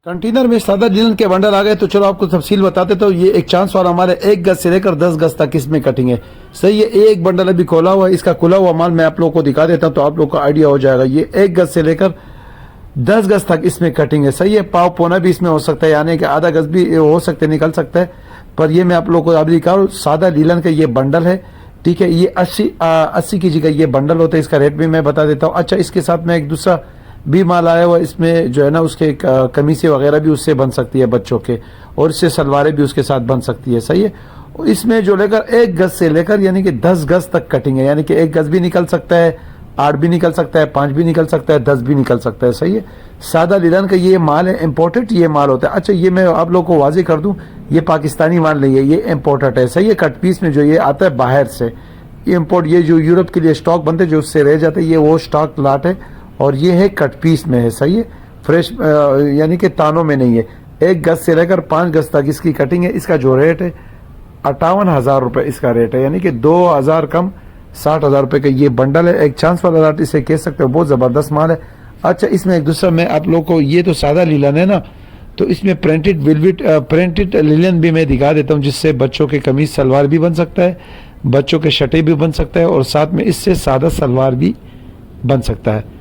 Container में सादा linen के बंडल आ गए। तो चलो आपको तफसील बताते। तो ये एक चांस वाला हमारे 1 गज से लेकर 10 गज तक इसमें कटिंग है। सही है, एक बंडल अभी खोला हुआ है, इसका खुला हुआ माल मैं आप लोगों को दिखा देता हूं तो आप लोग को आइडिया हो जाएगा। ये 1 गज से लेकर 10 गज तक इसमें कटिंग है। सही है, पाव पौना भी इसमें हो सकता है, यानी कि आधा गज भी हो सकते निकल सकता है। पर ये मैं आप लोग को अभी दिखा रहा हूँ, सादा लीलन का ये बंडल है। ठीक है, ये 80 की जगह ये बंडल होता है। इसका रेट भी मैं बता देता हूँ। अच्छा, इसके साथ में एक दूसरा भी माल आया हुआ, इसमें जो है ना उसके कमीज़ें वगैरह भी उससे बन सकती है बच्चों के, और इससे सलवारें भी उसके साथ बन सकती है। सही है, इसमें जो लेकर 1 गज से लेकर यानी कि 10 गज तक कटिंग है, यानी कि 1 गज भी निकल सकता है, 8 भी निकल सकता है, 5 भी निकल सकता है, 10 भी निकल सकता है। सही है, सादा लीलन का ये माल है, इम्पोर्टेड ये माल होता है। अच्छा, ये मैं आप लोग को वाजे कर दूं, ये पाकिस्तानी माल नहीं है, ये इम्पोर्टेड है। सही है, कट पीस में जो ये आता है बाहर से, ये इम्पोर्ट, ये जो यूरोप के लिए स्टॉक बनते जो उससे रह जाते, ये वो स्टॉक लाट है, और ये है कट पीस में है। सही है, फ्रेश यानी कि तानों में नहीं है। 1 गज से लेकर 5 गज तक इसकी कटिंग है। इसका जो रेट है 58,000 रुपये इसका रेट है, यानी कि 2,000 कम 60,000 रुपये का ये बंडल है। एक चांस वाला लाट इसे कह सकते हो, बहुत ज़बरदस्त माल है। अच्छा, इसमें एक दूसरा मैं आप लोग को, ये तो सादा लीलन है ना, तो इसमें प्रिंटेड वेलवेट प्रिंटेड लीलन भी मैं दिखा देता हूँ, जिससे बच्चों के कमीज सलवार भी बन सकता है, बच्चों के शर्टें भी बन सकता है, और साथ में इससे सादा सलवार भी बन सकता है।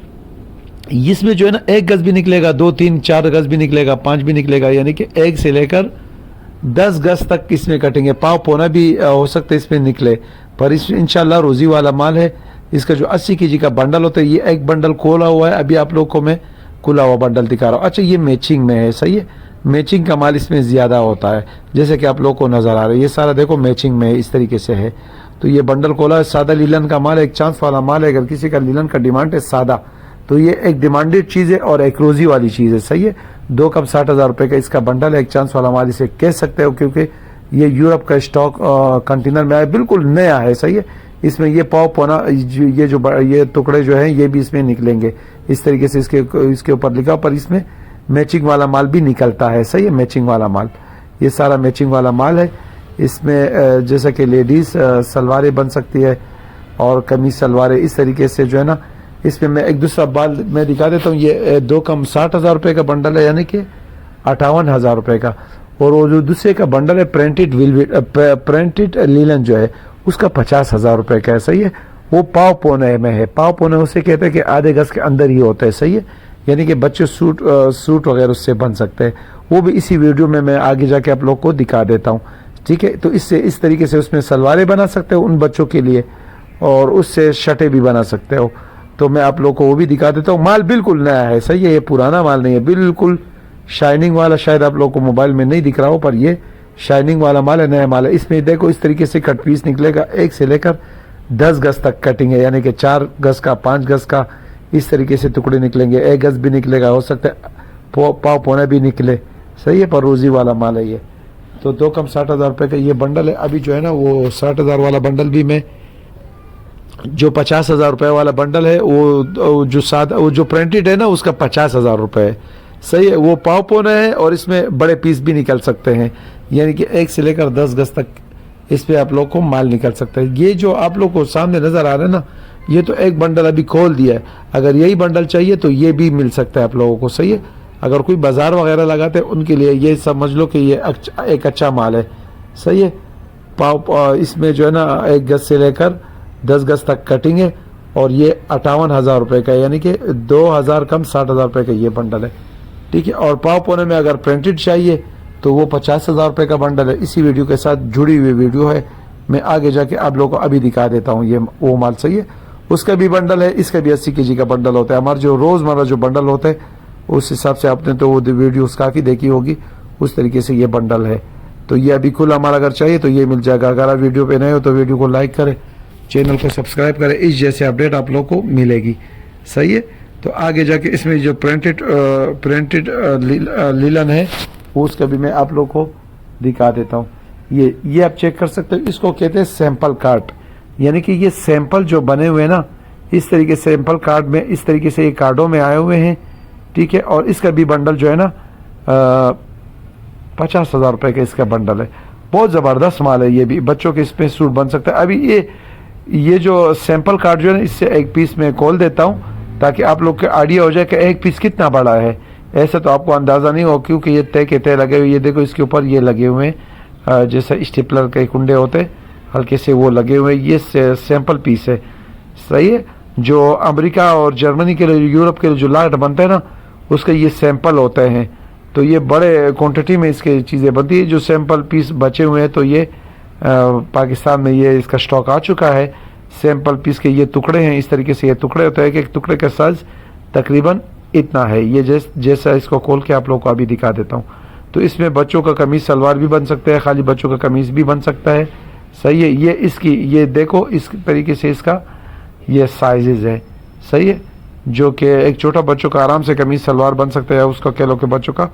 इसमें जो है ना 1 गज भी निकलेगा, 2, 3, 4 गज भी निकलेगा, 5 भी निकलेगा, यानी कि 1 से लेकर 10 गज तक इसमें कटेंगे। पाव पौना भी हो सकता है इसमें निकले, पर इस इंशाल्लाह रोजी वाला माल है। इसका जो 80 केजी का बंडल होता है, ये एक बंडल खोला हुआ है, अभी आप लोग को मैं खुला हुआ बंडल दिखा रहा हूँ। अच्छा, ये मैचिंग में है। सही है, मैचिंग का माल इसमें ज़्यादा होता है, जैसे कि आप लोग को नज़र आ रहा है, ये सारा देखो मैचिंग में है, इस तरीके से है। तो ये बंडल खोला है, सादा लीलन का माल है, एक चांस वाला माल है। अगर किसी का लीलन का डिमांड है सादा, तो ये एक डिमांडेड चीज़ है और एक रोजी वाली चीज़ है। सही है, 2 कम 60,000 रुपये का इसका बंडल है, एक चांस वाला माल इसे कह सकते हो, क्योंकि ये यूरोप का स्टॉक कंटेनर में आया, बिल्कुल नया है। सही है, इसमें ये पाव पौना, ये टुकड़े जो हैं ये भी इसमें निकलेंगे इस तरीके से, इसके ऊपर लिखा, पर इसमें मैचिंग वाला माल भी निकलता है। सही है, मैचिंग वाला माल, ये सारा मैचिंग वाला माल है। इसमें जैसा कि लेडीज़ सलवारें बन सकती है और कमीज सलवारें, इस तरीके से जो है ना। इसमें मैं एक दूसरा बाल मैं दिखा देता हूँ। ये 2 कम 60,000 रुपये का बंडल है, यानी कि 58,000 रुपये का। और वो जो दूसरे का बंडल है प्रिंटेड लीलन जो है, उसका 50,000 रुपये का है। सही है, वो पाव पौने में है। पाव पौने उसे कहते हैं कि आधे गज के अंदर ही होता है। सही है, यानी कि बच्चे सूट वगैरह उससे बन सकते हैं। वो भी इसी वीडियो में मैं आगे जाके आप लोग को दिखा देता हूँ। ठीक है, तो इससे इस तरीके से उसमें सलवारें बना सकते हो उन बच्चों के लिए, और उससे शर्टें भी बना सकते हो। तो मैं आप लोग को वो भी दिखा देता हूँ। माल बिल्कुल नया है। सही है, ये पुराना माल नहीं है, बिल्कुल शाइनिंग वाला। शायद आप लोग को मोबाइल में नहीं दिख रहा हो, पर ये शाइनिंग वाला माल है, नया माल है। इसमें देखो इस तरीके से कट पीस निकलेगा, 1 से लेकर 10 गज तक कटिंग है, यानी कि 4 गज का, 5 गज का, इस तरीके से टुकड़े निकलेंगे। 1 गज भी निकलेगा, हो सकता है पाव पौना भी निकले। सही है, पर रोजी वाला माल है ये। तो 2 कम 60,000 रुपये का ये बंडल है। अभी जो है ना वो 60,000 वाला बंडल भी मैं, जो 50,000 रुपये वाला बंडल है, वो जो सादा, वो जो प्रिंटेड है ना, उसका 50,000 रुपये है। सही है, वो पाव पौना है, और इसमें बड़े पीस भी निकल सकते हैं, यानी कि 1 से लेकर 10 गज तक इस पे आप लोग को माल निकल सकता है। ये जो आप लोग को सामने नजर आ रहा है ना, ये तो एक बंडल अभी खोल दिया है। अगर यही बंडल चाहिए तो ये भी मिल सकता है आप लोगों को। सही है, अगर कोई बाजार वगैरह लगाते हैं उनके लिए ये समझ लो कि ये एक अच्छा माल है। सही है, पाव इसमें जो है ना 1 गज से लेकर 10 गज तक कटिंग है, और ये 58,000 रुपये का, यानी कि 2,000 कम 60,000 रुपये का ये बंडल है। ठीक है, और पाव पौने में अगर प्रिंटेड चाहिए तो वो 50,000 रुपये का बंडल है। इसी वीडियो के साथ जुड़ी हुई वीडियो है, मैं आगे जाके आप लोगों को अभी दिखा देता हूँ। ये वो माल। सही है, उसका भी बंडल है, इसका भी 80 केजी का बंडल होता है। हमारे जो रोज़मर्रा जो बंडल होते हैं उस हिसाब से आपने तो वो वीडियो काफ़ी देखी होगी, उस तरीके से ये बंडल है। तो ये अभी खुला हमारा अगर चाहिए तो ये मिल जाएगा। अगर आप वीडियो पे नए हो तो वीडियो को लाइक करें, चैनल को सब्सक्राइब करें, इस जैसे अपडेट आप लोग को मिलेगी। सही है, तो आगे जाके इसमें जो प्रिंटेड लीलन है उसका भी मैं आप लोग को दिखा देता हूँ। ये आप चेक कर सकते हो, इसको कहते हैं सैंपल कार्ड, यानी कि ये सैंपल जो बने हुए हैं ना, इस तरीके से सैंपल कार्ड में, इस तरीके से ये कार्डों में आए हुए हैं। ठीक है, और इसका भी बंडल जो है ना 50,000 रुपये का इसका बंडल है। बहुत ज़बरदस्त माल है, ये भी बच्चों के इसमें सूट बन सकता है। अभी ये जो सैंपल कार्ड जो है ना, इससे एक पीस में खोल देता हूँ ताकि आप लोग को आइडिया हो जाए कि एक पीस कितना बड़ा है। ऐसे तो आपको अंदाज़ा नहीं हो क्योंकि ये तय के तय लगे हुए, ये देखो इसके ऊपर ये लगे हुए हैं जैसे स्टेपलर के कुंडे होते हल्के से वो लगे हुए हैं। ये सैंपल पीस है, सही है। जो अमेरिका और जर्मनी के लिए, यूरोप के लिए जो लाट बनते हैं ना, उसके ये सैंपल होते हैं। तो ये बड़े क्वांटिटी में इसकी चीज़ें बनती है। जो सैंपल पीस बचे हुए हैं तो ये पाकिस्तान में ये इसका स्टॉक आ चुका है। सैंपल पीस के ये टुकड़े हैं, इस तरीके से ये टुकड़े होते हैं कि एक टुकड़े का साइज तकरीबन इतना है। ये जैसा इसको खोल के आप लोगों को अभी दिखा देता हूँ। तो इसमें बच्चों का कमीज सलवार भी बन सकता है, खाली बच्चों का कमीज भी बन सकता है, सही है। ये इसकी ये देखो इस तरीके से इसका ये साइजेज है, सही है। जो कि एक छोटा बच्चों का आराम से कमीज सलवार बन सकता है, उसका कह लो कि बच्चों का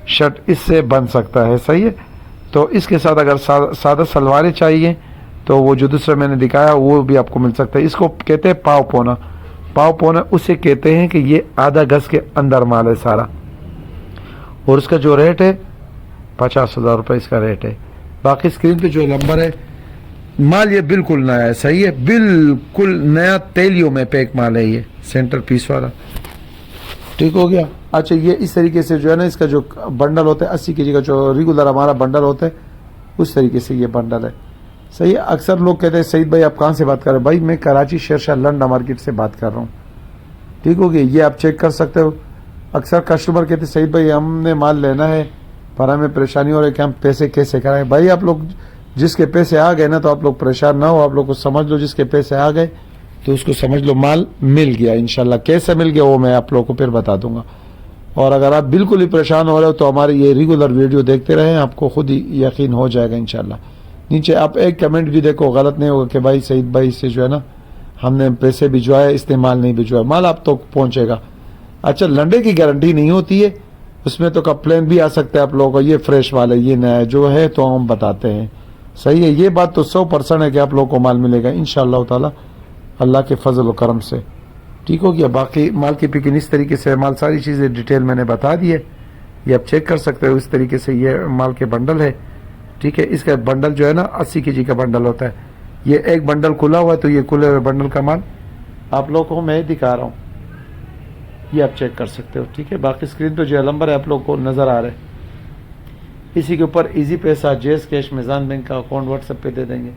शर्ट इससे बन सकता है, सही है। तो इसके साथ अगर सादा सलवारें चाहिए तो वो जो दूसरा मैंने दिखाया वो भी आपको मिल सकता है। इसको कहते हैं पाव पौना। पाव पौना उसे कहते हैं कि ये आधा गज के अंदर माल है सारा, और उसका जो रेट है 50,000 रुपये इसका रेट है। बाकी स्क्रीन पे जो नंबर है, माल ये बिल्कुल नया है, सही है, बिल्कुल नया तेलियों में पैक माल है ये सेंटर पीस वाला, ठीक हो गया। अच्छा, ये इस तरीके से जो है ना इसका जो बंडल होता है 80 kg का जो रेगुलर हमारा बंडल होता है उस तरीके से ये बंडल है, सही है। अक्सर लोग कहते हैं सईद भाई आप कहाँ से बात कर रहे हैं? भाई मैं कराची शेरशाह लंडा मार्केट से बात कर रहा हूँ, ठीक हो गया। ये आप चेक कर सकते हो। अक्सर कस्टमर कहते हैं सईद भाई हमने माल लेना है पर हमें परेशानी हो रही है कि हम पैसे कैसे कराएं। भाई आप लोग जिसके पैसे आ गए ना तो आप लोग परेशान ना हो, आप लोग को समझ लो जिसके पैसे आ गए तो उसको समझ लो माल मिल गया इंशाल्लाह। कैसे मिल गया वो मैं आप लोगों को फिर बता दूंगा। और अगर आप बिल्कुल ही परेशान हो रहे हो तो हमारे ये रेगुलर वीडियो देखते रहें, आपको खुद ही यकीन हो जाएगा इंशाल्लाह। नीचे आप एक कमेंट भी देखो, गलत नहीं होगा कि भाई सईद भाई से जो है ना हमने पैसे भिजवाए इसने माल नहीं भिजवाया, माल आप तो पहुंचेगा। अच्छा, लंडे की गारंटी नहीं होती है, उसमें तो कंप्लेन भी आ सकता है आप लोगों को, ये फ्रेश वाला ये नया जो है तो हम बताते हैं, सही है। ये बात तो 100% है कि आप लोगों को माल मिलेगा इंशाअल्लाह ताला अल्लाह के फजल व करम से, ठीक हो गया। बाकी माल की पिकिंग इस तरीके से, माल सारी चीज़ें डिटेल मैंने बता दी है, ये आप चेक कर सकते हो। इस तरीके से ये माल के बंडल है, ठीक है। इसका बंडल जो है ना 80 kg का बंडल होता है। ये एक बंडल खुला हुआ है तो ये खुले हुए बंडल का माल आप लोगों को मैं दिखा रहा हूँ, ये आप चेक कर सकते हो, ठीक है। बाकी स्क्रीन पे जो नंबर है आप लोग को नज़र आ रहा है, इसी के ऊपर इजी पैसा, जेस कैश, मिजान बैंक का अकाउंट व्हाट्सएप पे दे देंगे,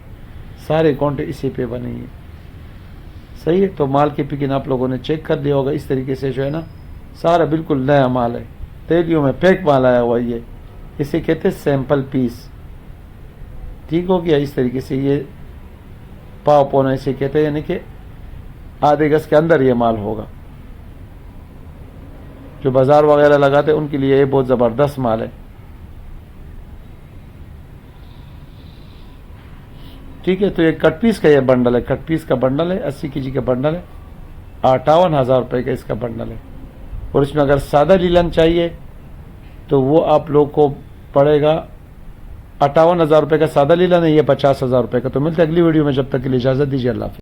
सारे अकाउंट इसी पे बनेंगे, सही है। तो माल की पिकिंग आप लोगों ने चेक कर लिया होगा। इस तरीके से जो है ना सारा बिल्कुल नया माल है, तेलियों में पैक माल आया हुआ, ये इसे कहते हैं सैंपल पीस, ठीक हो गया। इस तरीके से ये पाव पौना इसे कहते हैं, यानी कि आधे गज के अंदर ये माल होगा। जो बाजार वगैरह लगाते हैं उनके लिए ये बहुत ज़बरदस्त माल है, ठीक है। तो ये कट पीस का ये बंडल है, कट पीस का बंडल है, 80 kg का बंडल है, 58,000 रुपये का इसका बंडल है। और इसमें अगर सादा लीलन चाहिए तो वो आप लोग को पड़ेगा 58,000 रुपये का सादा लीलन है, ये 50,000 रुपये का। तो मिलते अगली वीडियो में, जब तक के लिए इजाज़त दीजिए, अल्लाह हाफ़िज़।